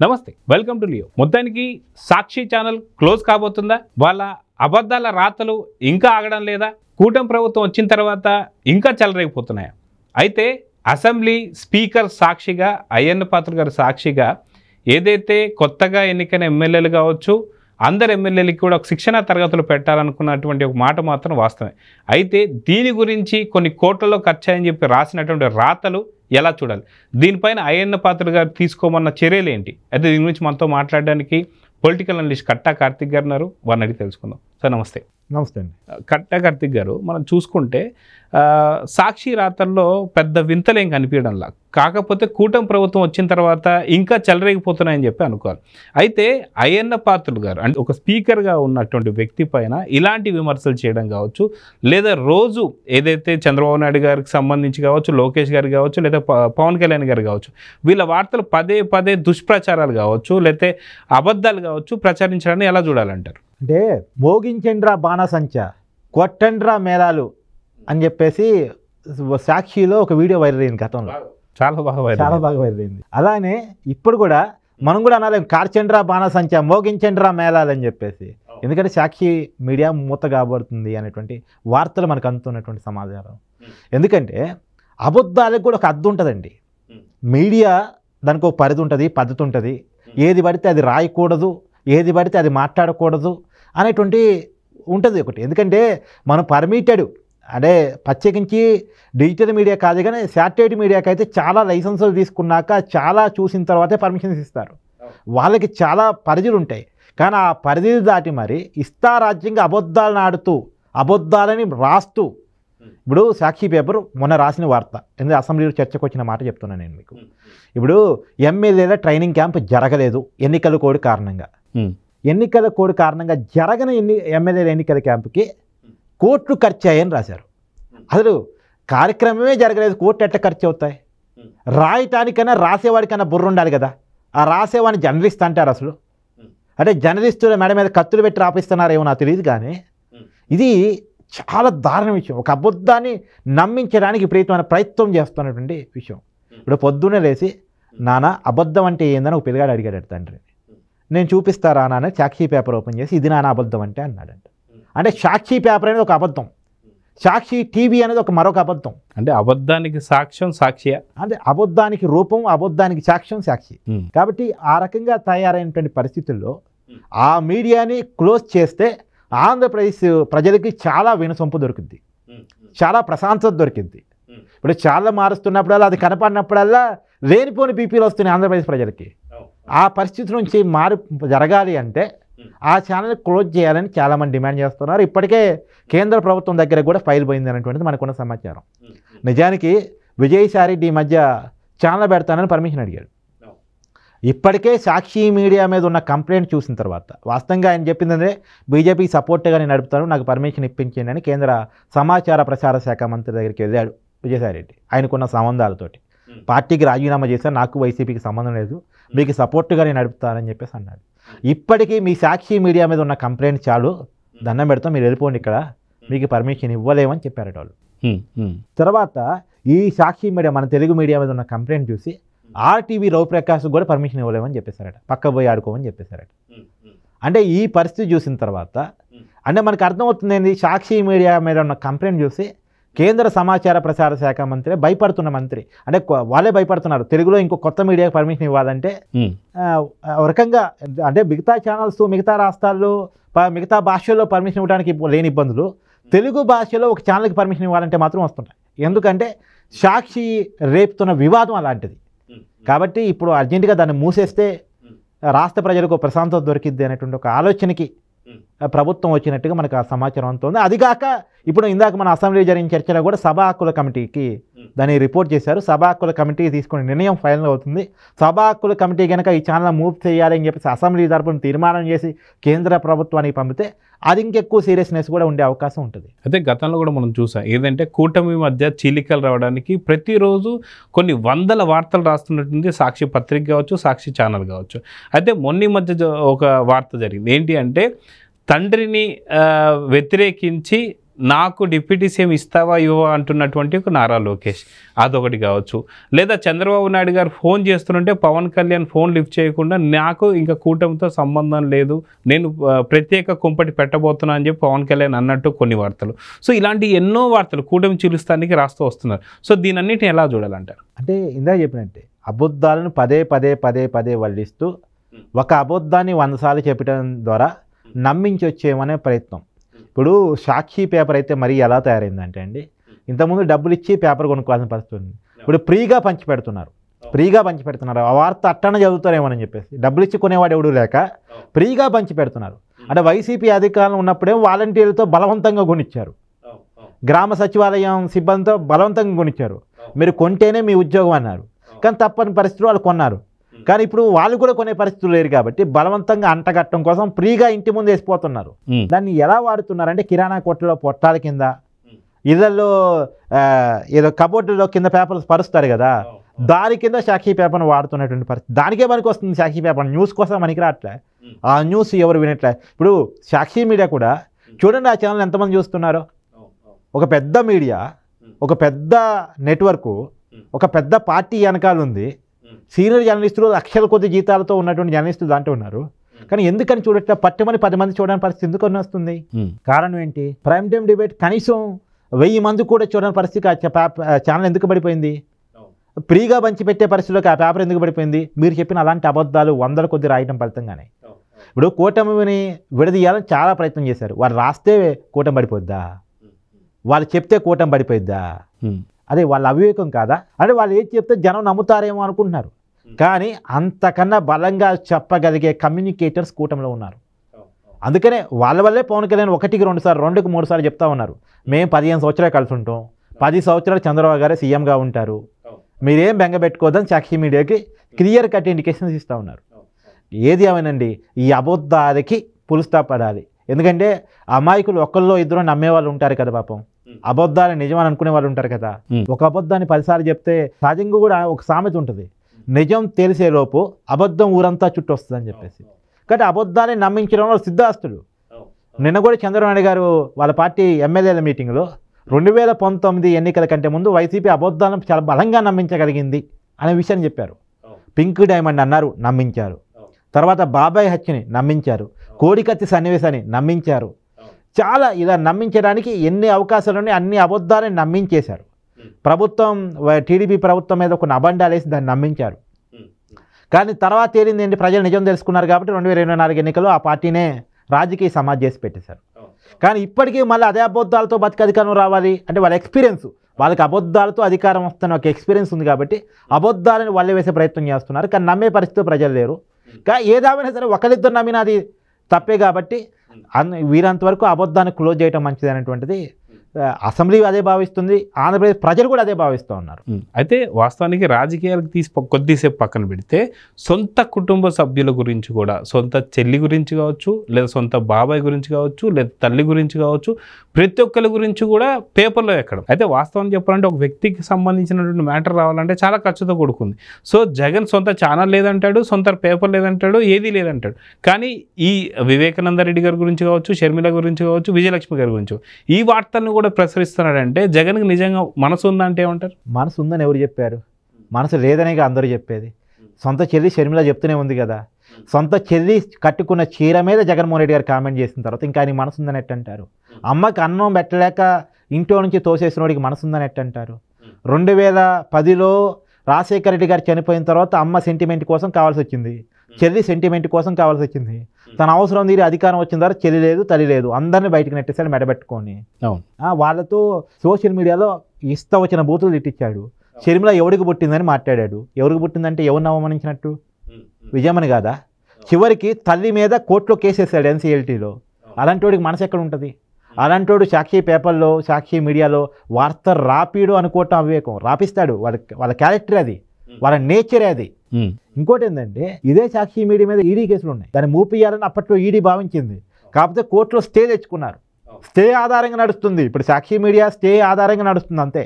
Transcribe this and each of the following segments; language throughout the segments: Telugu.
నమస్తే, వెల్కమ్ టు లియో. మొత్తానికి సాక్షి ఛానల్ క్లోజ్ కాబోతుందా? వాళ్ళ అబద్ధాల రాతలు ఇంకా ఆగడం లేదా? కూటమి ప్రభుత్వం వచ్చిన తర్వాత ఇంకా చెలరేగిపోతున్నాయా? అయితే అసెంబ్లీ స్పీకర్ సాక్షిగా, అయ్యన్న పాత్ర గారి సాక్షిగా ఏదైతే కొత్తగా ఎన్నికైన ఎమ్మెల్యేలు కావచ్చు, అందరు ఎమ్మెల్యేలకి కూడా ఒక శిక్షణా తరగతులు పెట్టాలనుకున్నటువంటి ఒక మాట మాత్రం వాస్తవమే. అయితే దీని గురించి కొన్ని కోట్లలో ఖర్చు అని చెప్పి రాసినటువంటి రాతలు ఎలా చూడాలి? దీనిపైన అయ్యన్న పాత్ర గారు తీసుకోమన్న చర్యలు ఏంటి? అయితే దీని గురించి మనతో మాట్లాడడానికి పొలిటికల్ అనలిస్ట్ కట్టా కార్తిక్ గారు ఉన్నారు. వారిని అడిగి తెలుసుకుందాం. సార్ నమస్తే. నమస్తే అండి. కట్టా కార్తిక్ గారు, మనం చూసుకుంటే సాక్షి రాతల్లో పెద్ద వింతలేం కనిపించడంలా, కాకపోతే కూటమి ప్రభుత్వం వచ్చిన తర్వాత ఇంకా చెలరేగిపోతున్నాయని చెప్పి అనుకోవాలి. అయితే అయ్యన్న పాత్రుడు గారు అంటే ఒక స్పీకర్గా ఉన్నటువంటి వ్యక్తి పైన ఇలాంటి విమర్శలు చేయడం కావచ్చు, లేదా రోజు ఏదైతే చంద్రబాబు నాయుడు గారికి సంబంధించి కావచ్చు, లోకేష్ గారికి కావచ్చు, లేదా పవన్ కళ్యాణ్ గారు కావచ్చు, వీళ్ళ వార్తలు పదే పదే దుష్ప్రచారాలు కావచ్చు, లేకపోతే అబద్ధాలు కావచ్చు ప్రచారించడాన్ని ఎలా చూడాలంటారు? అంటే మోగించండ్రా బాణసంచ, కొట్టండ్రా మేళాలు అని చెప్పేసి సాక్షిలో ఒక వీడియో వైరల్ అయింది గతంలో. చాలా బాగా వైరల్ అయింది. అలానే ఇప్పుడు కూడా మనం కూడా అనాలి, కార్చండ్రా బాణసంచ, మోగించండ్రా మేళాలు అని చెప్పేసి. ఎందుకంటే సాక్షి మీడియా మూత కాబడుతుంది అనేటువంటి వార్తలు మనకు అందుతున్నటువంటి సమాచారం. ఎందుకంటే అబద్ధాలకు కూడా ఒక అర్థం ఉంటుందండి. మీడియా దానికి ఒక పరిధి ఉంటుంది, పద్ధతి ఉంటుంది. ఏది పడితే అది రాయకూడదు, ఏది పడితే అది మాట్లాడకూడదు అనేటువంటి ఉంటుంది ఒకటి. ఎందుకంటే మనం పర్మిటెడ్ అంటే ప్రత్యేకించి డిజిటల్ మీడియా కాదు కానీ శాటిలైట్ మీడియాకి అయితే చాలా లైసెన్సులు తీసుకున్నాక చాలా చూసిన తర్వాతే పర్మిషన్స్ ఇస్తారు. వాళ్ళకి చాలా పరిధులు ఉంటాయి. కానీ ఆ పరిధిని దాటి మరి ఇష్టారాజ్యంగా అబద్ధాలను ఆడుతూ అబద్ధాలని రాస్తూ, ఇప్పుడు సాక్షి పేపర్ మొన్న రాసిన వార్త, ఎందుకంటే అసెంబ్లీలో చర్చకు వచ్చిన మాట చెప్తున్నాను నేను మీకు. ఇప్పుడు ఎమ్మెల్యేల ట్రైనింగ్ క్యాంప్ జరగలేదు ఎన్నికల కోడ్ కారణంగా. ఎన్నికల కోడ్ కారణంగా జరగని ఎమ్మెల్యేల ఎన్నికల క్యాంపుకి కోట్లు ఖర్చు అయ్యాయని రాశారు. అసలు కార్యక్రమమే జరగలేదు, కోట్లు ఎట్లా ఖర్చు అవుతాయి? రాయటానికైనా రాసేవాడికైనా బుర్ర ఉండాలి కదా. ఆ రాసేవాడిని జర్నలిస్ట్ అంటారు. అసలు అంటే జర్నలిస్టుల మెడ మీద కత్తులు పెట్టి రాపిస్తున్నారేమో నాకు తెలియదు. కానీ ఇది చాలా దారుణ విషయం. ఒక అబద్ధాన్ని నమ్మించడానికి విపరీతమైన ప్రయత్నం చేస్తున్నటువంటి విషయం. ఇప్పుడు పొద్దున్నే లేచి, నాన్న అబద్ధం అంటే ఏందని ఒక పిల్లగాడు అడిగాడు తండ్రిని. నేను చూపిస్తారా నాన్న సాక్షి పేపర్ ఓపెన్ చేసి, ఇది నాన్న అబద్ధం అంటే అన్నాడంట. అంటే సాక్షి పేపర్ అనేది ఒక అబద్ధం, సాక్షి టీవీ అనేది ఒక మరొక అబద్ధం. అంటే అబద్ధానికి సాక్ష్యం సాక్షియా? అంటే అబద్ధానికి రూపం, అబద్ధానికి సాక్ష్యం సాక్షి. కాబట్టి ఆ రకంగా తయారైనటువంటి పరిస్థితుల్లో ఆ మీడియాని క్లోజ్ చేస్తే ఆంధ్రప్రదేశ్ ప్రజలకి చాలా వినసొంపు దొరుకుద్ది, చాలా ప్రశాంతత దొరికింది. ఇప్పుడు చాలా మారుస్తున్నప్పుడల్లా, అది కనపడినప్పుడల్లా లేనిపోని బీపీలు వస్తున్నాయి ఆంధ్రప్రదేశ్ ప్రజలకి. ఆ పరిస్థితి నుంచి జరగాలి అంటే ఆ ఛానల్ క్లోజ్ చేయాలని చాలామంది డిమాండ్ చేస్తున్నారు. ఇప్పటికే కేంద్ర ప్రభుత్వం దగ్గర కూడా ఫైల్ పోయింది అనేటువంటిది మనకున్న సమాచారం. నిజానికి విజయసాయిరెడ్డి ఈ మధ్య ఛానల్ పెడతానని పర్మిషన్ అడిగాడు. ఇప్పటికే సాక్షి మీడియా మీద ఉన్న కంప్లైంట్ చూసిన తర్వాత వాస్తవంగా ఆయన చెప్పిందంటే బీజేపీకి సపోర్ట్గా నేను నడుపుతాను, నాకు పర్మిషన్ ఇప్పించండి అని కేంద్ర సమాచార ప్రసార శాఖ మంత్రి దగ్గరికి వెళ్ళాడు విజయసాయిరెడ్డి. ఆయనకున్న సంబంధాలతోటి పార్టీకి రాజీనామా చేశాను, నాకు వైసీపీకి సంబంధం లేదు, మీకు సపోర్ట్గా నేను నడుపుతానని చెప్పేసి అన్నాడు. ఇప్పటికీ మీ సాక్షి మీడియా మీద ఉన్న కంప్లైంట్ చాలు, దండం పెడతాం, మీరు వెళ్ళిపోండి, ఇక్కడ మీకు పర్మిషన్ ఇవ్వలేమని చెప్పారట వాళ్ళు. తర్వాత ఈ సాక్షి మీడియా, మన తెలుగు మీడియా మీద ఉన్న కంప్లైంట్ చూసి ఆర్టీవీ రవిప్రకాష్ కూడా పర్మిషన్ ఇవ్వలేమని చెప్పేశారట, పక్క పోయి ఆడుకోమని చెప్పేశారట. అంటే ఈ పరిస్థితి చూసిన తర్వాత అంటే మనకు అర్థమవుతుంది ఏంది, సాక్షి మీడియా మీద ఉన్న కంప్లైంట్ చూసి కేంద్ర సమాచార ప్రసార శాఖ మంత్రి భయపడుతున్న మంత్రి, అంటే వాళ్ళే భయపడుతున్నారు. తెలుగులో ఇంకో కొత్త మీడియాకి పర్మిషన్ ఇవ్వాలంటే ఒక రకంగా అంటే మిగతా ఛానల్స్ మిగతా రాష్ట్రాల్లో మిగతా భాషల్లో పర్మిషన్ ఇవ్వడానికి లేని ఇబ్బందులు తెలుగు భాషలో ఒక ఛానల్కి పర్మిషన్ ఇవ్వాలంటే మాత్రం వస్తుంటాయి. ఎందుకంటే సాక్షి రేపుతున్న వివాదం అలాంటిది. కాబట్టి ఇప్పుడు అర్జెంటుగా దాన్ని మూసేస్తే రాష్ట్ర ప్రజలకు ప్రశాంతత దొరికిద్ది అనేటువంటి ఒక ఆలోచనకి ప్రభుత్వం వచ్చినట్టుగా మనకు ఆ సమాచారం అంతుంది. అదిగాక ఇప్పుడు ఇందాక మన అసెంబ్లీ జరిగిన చర్చలో కూడా సభా హక్కుల కమిటీకి దాన్ని రిపోర్ట్ చేశారు. సభా హక్కుల కమిటీ తీసుకునే నిర్ణయం ఫైనల్ అవుతుంది. సభా హక్కుల కమిటీ కనుక ఈ ఛానల్ మూవ్ చేయాలని చెప్పేసి అసెంబ్లీ తరపున తీర్మానం చేసి కేంద్ర ప్రభుత్వానికి పంపితే అది ఇంకెక్కువ సీరియస్నెస్ కూడా ఉండే అవకాశం ఉంటుంది. అయితే గతంలో కూడా మనం చూసాం, ఏదంటే కూటమి మధ్య చీలికలు రావడానికి ప్రతిరోజు కొన్ని వందల వార్తలు రాస్తున్నట్టుంది సాక్షి పత్రిక కావచ్చు, సాక్షి ఛానల్ కావచ్చు. అయితే మొన్న మధ్య ఒక వార్త జరిగింది. ఏంటి అంటే తండ్రిని వ్యతిరేకించి నాకు డిప్యూటీ సీఎం ఇస్తావా ఇవ్వవా అంటున్నటువంటి ఒక నారా లోకేష్, అదొకటి కావచ్చు. లేదా చంద్రబాబు నాయుడు గారు ఫోన్ చేస్తుంటే పవన్ కళ్యాణ్ ఫోన్ లిఫ్ట్ చేయకుండా నాకు ఇంకా కూటమితో సంబంధం లేదు, నేను ప్రత్యేక కుంపటి పెట్టబోతున్నా అని చెప్పి పవన్ కళ్యాణ్ అన్నట్టు కొన్ని వార్తలు. సో ఇలాంటి ఎన్నో వార్తలు కూటమి చిలుస్తానికి రాస్తూ వస్తున్నారు. సో దీనన్నిటిని ఎలా చూడాలంటారు? అంటే ఇందాక చెప్పినట్టే అబద్ధాలను పదే పదే పదే పదే వల్లిస్తూ ఒక అబద్ధాన్ని 100 సార్లు చెప్పడం ద్వారా నమ్మించి వచ్చేయమనే ప్రయత్నం. ఇప్పుడు సాక్షి పేపర్ అయితే మరీ ఎలా తయారైందంటే అండి, ఇంతకుముందు డబ్బులు ఇచ్చి పేపర్ కొనుక్కోవాల్సిన పరిస్థితి ఉంది. ఇప్పుడు ఫ్రీగా పంచి పెడుతున్నారు. ఆ వార్త అట్టనే చదువుతారేమోనని చెప్పేసి డబ్బులు ఇచ్చి కొనేవాడు ఎవడు లేక ఫ్రీగా పంచి పెడుతున్నారు. అంటే వైసీపీ అధికారంలో ఉన్నప్పుడే వాలంటీర్లతో బలవంతంగా కొనిచ్చారు, గ్రామ సచివాలయం సిబ్బందితో బలవంతంగా కొనిచ్చారు. మీరు కొంటేనే మీ ఉద్యోగం అన్నారు, కానీ తప్పని పరిస్థితులు వాళ్ళు కొన్నారు. కానీ ఇప్పుడు వాళ్ళు కూడా కొనే పరిస్థితులు లేరు కాబట్టి బలవంతంగా అంటగట్టడం కోసం ఫ్రీగా ఇంటి ముందు వేసిపోతున్నారు. దాన్ని ఎలా వాడుతున్నారంటే కిరాణా కొట్టులో పొట్టాల కింద, ఇళ్లలో ఏదో కబోర్డులో కింద పేపర్లు పరుస్తారు కదా, దాని కింద సాక్షి పేపర్ను వాడుతున్నటువంటి పరిస్థితి. దానికే మనకి వస్తుంది సాక్షి పేపర్, న్యూస్ కోసం మనకి రావట్లే, ఆ న్యూస్ ఎవరు వినట్లే. ఇప్పుడు సాక్షి మీడియా కూడా చూడండి, ఆ ఛానల్ ఎంతమంది చూస్తున్నారో. ఒక పెద్ద మీడియా, ఒక పెద్ద నెట్వర్కు, ఒక పెద్ద పార్టీ వెనకాల ఉంది, సీనియర్ జర్నలిస్టులు లక్షల కొద్ది జీతాలతో ఉన్నటువంటి జర్నలిస్టులు దాంట్లో ఉన్నారు. కానీ ఎందుకని చూడట్లే, పట్టుమని 10 మంది చూడని పరిస్థితి ఎందుకు వస్తుంది? కారణం ఏంటి? ప్రైమ్ టైం డిబేట్ కనీసం 1000 మంది కూడా చూడని పరిస్థితి ఛానల్ ఎందుకు పడిపోయింది? ఫ్రీగా పంచిపెట్టే పరిస్థితిలోకి ఆ పేపర్ ఎందుకు పడిపోయింది? మీరు చెప్పిన అలాంటి అబద్ధాలు 100 కొద్ది రాయటం ఫలితంగానే. ఇప్పుడు కూటమిని విడదీయాలని చాలా ప్రయత్నం చేశారు. వాళ్ళు రాస్తే కూటమి పడిపోద్దా? వాళ్ళు చెప్తే కూటమి పడిపోయిద్దా? అదే వాళ్ళ అవివేకం కాదా? అంటే వాళ్ళు ఏది చెప్తే జనం నమ్ముతారేమో అనుకుంటున్నారు. కానీ అంతకన్నా బలంగా చెప్పగలిగే కమ్యూనికేటర్స్ కూటమిలో ఉన్నారు. అందుకనే వాళ్ళ వల్లే పవన్ కళ్యాణ్ 1కి 2 సార్లు 2కి 3 సార్లు చెప్తా ఉన్నారు, మేము 15 సంవత్సరాలు కలిసి ఉంటాం, 10 సంవత్సరాలు చంద్రబాబు గారే సీఎంగా ఉంటారు, మీరేం బెంగపెట్టుకోవద్దని సాక్షి మీడియాకి క్లియర్ కట్ ఇండికేషన్స్ ఇస్తూ ఉన్నారు. ఏది ఏమైనండి, ఈ అబద్ధాలకి పుల్ స్టాప్ పడాలి. ఎందుకంటే అమాయకులు ఒకళ్ళో ఇద్దరు నమ్మే వాళ్ళు ఉంటారు కదా పాపం, అబద్ధాలు నిజమని అనుకునే వాళ్ళు ఉంటారు కదా. ఒక అబద్ధాన్ని 10 సార్లు చెప్తే సహజంగా కూడా ఒక సామెత ఉంటుంది, నిజం తెలిసేలోపు అబద్ధం ఊరంతా చుట్టూ వస్తుందని చెప్పేసి. కాబట్టి అబద్ధాన్ని నమ్మించడం వాళ్ళు సిద్ధాస్తులు. నిన్న కూడా చంద్రబాబు నాయుడు గారు వాళ్ళ పార్టీ ఎమ్మెల్యేల మీటింగ్లో 2019 ఎన్నికల కంటే ముందు వైసీపీ అబద్ధాలను చాలా బలంగా నమ్మించగలిగింది అనే విషయాన్ని చెప్పారు. పింక్ డైమండ్ అన్నారు, నమ్మించారు. తర్వాత బాబాయ్ హత్యని నమ్మించారు, కోడికత్తి సన్నివేశాన్ని నమ్మించారు. చాలా ఇలా నమ్మించడానికి ఎన్ని అవకాశాలు ఉన్నాయి అన్ని అబద్ధాలని నమ్మించేశారు. ప్రభుత్వం టీడీపీ ప్రభుత్వం మీద కొన్ని అబండాలు వేసి దాన్ని నమ్మించారు. కానీ తర్వాత తేలింది ఏంటి, ప్రజలు నిజం తెలుసుకున్నారు కాబట్టి 2024 ఎన్నికల్లో ఆ పార్టీనే రాజకీయ సమాజ్ చేసి పెట్టేశారు. కానీ ఇప్పటికీ మళ్ళీ అదే అబద్ధాలతో బతికి అధికారం రావాలి అంటే వాళ్ళ ఎక్స్పీరియన్స్, వాళ్ళకి అబద్ధాలతో అధికారం వస్తున్న ఒక ఎక్స్పీరియన్స్ ఉంది కాబట్టి అబద్ధాలను వల్ల వేసే ప్రయత్నం చేస్తున్నారు. కానీ నమ్మే పరిస్థితి ప్రజలు లేరు. కానీ ఏదేమైనా సరే ఒకరిద్దరు నమ్మినా అది తప్పే కాబట్టి వీరంతవరకు అబద్ధాన్ని క్లోజ్ చేయడం మంచిది అనేటువంటిది అసెంబ్లీ అదే భావిస్తుంది, ఆంధ్రప్రదేశ్ ప్రజలు కూడా అదే భావిస్తూ ఉన్నారు. అయితే వాస్తవానికి రాజకీయాలకు కొద్దిసేపు పక్కన పెడితే సొంత కుటుంబ సభ్యుల గురించి కూడా, సొంత చెల్లి గురించి కావచ్చు, లేదా సొంత బాబాయ్ గురించి కావచ్చు, లేదా తల్లి గురించి కావచ్చు, ప్రతి ఒక్కరి గురించి కూడా పేపర్లో ఎక్కడం. అయితే వాస్తవానికి చెప్పాలంటే ఒక వ్యక్తికి సంబంధించినటువంటి మ్యాటర్ రావాలంటే చాలా ఖర్చుతో కూడుకుంది. సో జగన్ సొంత ఛానల్ లేదంటాడు, సొంత పేపర్ లేదంటాడు, ఏదీ లేదంటాడు. కానీ ఈ వివేకానంద రెడ్డి గారి గురించి కావచ్చు, షర్మిల గురించి కావచ్చు, విజయలక్ష్మి గారి గురించి ఈ వార్తలను కూడా ప్రసరిస్తున్నాడంటే జగన్కి నిజంగా మనసు ఉందంటే ఏమంటారు? మనసు ఉందని ఎవరు చెప్పారు? మనసు లేదనేగా అందరూ చెప్పేది. సొంత చెల్లి షర్మిల చెప్తూనే ఉంది కదా, సొంత చెల్లి కట్టుకున్న చీర మీద జగన్మోహన్ రెడ్డి గారు కామెంట్ చేసిన తర్వాత ఇంకా ఆయన మనసు ఉందని ఎట్టంటారు? అమ్మకి అన్నం పెట్టలేక ఇంట్లో నుంచి తోసేసిన వాడికి మనసు ఉందని ఎట్టంటారు? 2010లో రాజశేఖర రెడ్డి గారు చనిపోయిన తర్వాత అమ్మ సెంటిమెంట్ కోసం కావాల్సి వచ్చింది, చెల్లి సెంటిమెంట్ కోసం కావాల్సి వచ్చింది. తన అవసరం తీరి అధికారం వచ్చిన తర్వాత చెల్లి లేదు, తల్లి లేదు, అందరినీ బయటకు నెట్టేసాడు మెడబెట్టుకొని. వాళ్ళతో సోషల్ మీడియాలో వచ్చిన బూతులు తిట్టించాడు. షర్మిల ఎవరికి పుట్టిందని మాట్లాడాడు. ఎవరికి పుట్టిందంటే ఎవరిని అవమానించినట్టు? విజయమని కాదా? చివరికి తల్లి మీద కోర్టులో కేసేసాడు ఎన్సీఎల్టీలో. అలాంటి వాడికి మనసు ఎక్కడ ఉంటుంది? అలాంటి వాడు సాక్షి పేపర్లో, సాక్షి మీడియాలో వార్త రాపిడు అనుకోవటం అవివేకం. రాపిస్తాడు, వాళ్ళ క్యారెక్టర్ అది, వాళ్ళ నేచరే అది. ఇంకోటి ఏంటంటే ఇదే సాక్షి మీడియా మీద ఈడీ కేసులు ఉన్నాయి. దాన్ని మూపియాలని అప్పట్లో ఈడీ భావించింది. కాకపోతే కోర్టులో స్టే తెచ్చుకున్నారు. స్టే ఆధారంగా నడుస్తుంది. ఇప్పుడు సాక్షి మీడియా స్టే ఆధారంగా నడుస్తుంది అంతే.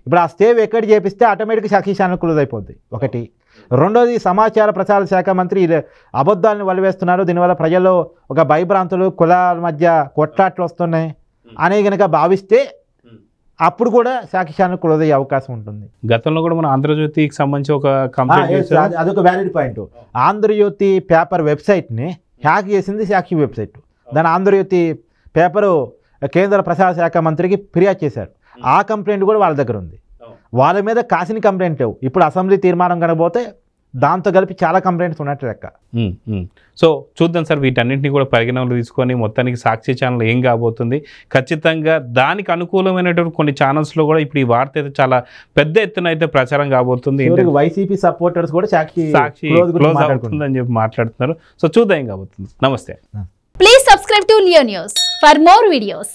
ఇప్పుడు ఆ స్టే ఎక్కడ చేపిస్తే ఆటోమేటిక్గా సాక్షి ఛానల్ క్లోజ్ అయిపోద్ది. ఒకటి. రెండోది, సమాచార ప్రసార శాఖ మంత్రి అబద్ధాలను వలివేస్తున్నారు. దీనివల్ల ప్రజల్లో ఒక భయభ్రాంతులు, కులాల మధ్య కొట్లాట్లు వస్తున్నాయి. అనే గనక భావిస్తే అప్పుడు కూడా సాక్షి ఛానల్ క్లోజ్ అయ్యే అవకాశం ఉంటుంది. గతంలో కూడా మన ఆంధ్రజ్యోతికి సంబంధించి ఒక కంప్లైంట్ అదొక వ్యాలిడ్ పాయింట్. ఆంధ్రజ్యోతి పేపర్ వెబ్సైట్ని హ్యాక్ చేసింది సాక్షి వెబ్సైట్. దాని ఆంధ్రజ్యోతి పేపరు కేంద్ర ప్రసార శాఖ మంత్రికి ఫిర్యాదు చేశారు. ఆ కంప్లైంట్ కూడా వాళ్ళ దగ్గర ఉంది. వాళ్ళ మీద కాసిన కంప్లైంట్ లేవు. ఇప్పుడు అసెంబ్లీ తీర్మానం కనబోతే దాంతో కలిపి చాలా కంప్లైంట్స్ ఉన్నట్టు లెక్క. సో చూద్దాం సార్, వీటన్నింటినీ కూడా పరిగణనలో తీసుకొని మొత్తానికి సాక్షి ఛానల్ ఏం కాబోతుంది. ఖచ్చితంగా దానికి అనుకూలమైనటువంటి కొన్ని ఛానల్స్లో కూడా ఇప్పుడు ఈ వార్త అయితే చాలా పెద్ద ఎత్తున అయితే ప్రచారం కాబోతుంది. వైసీపీ సపోర్టర్స్ కూడా సాక్షి క్లోజ్ అవుతుందని చెప్పి మాట్లాడుతున్నారు. సో చూద్దాం ఏం కాబోతుంది. నమస్తే. Please subscribe to Leo News for more videos.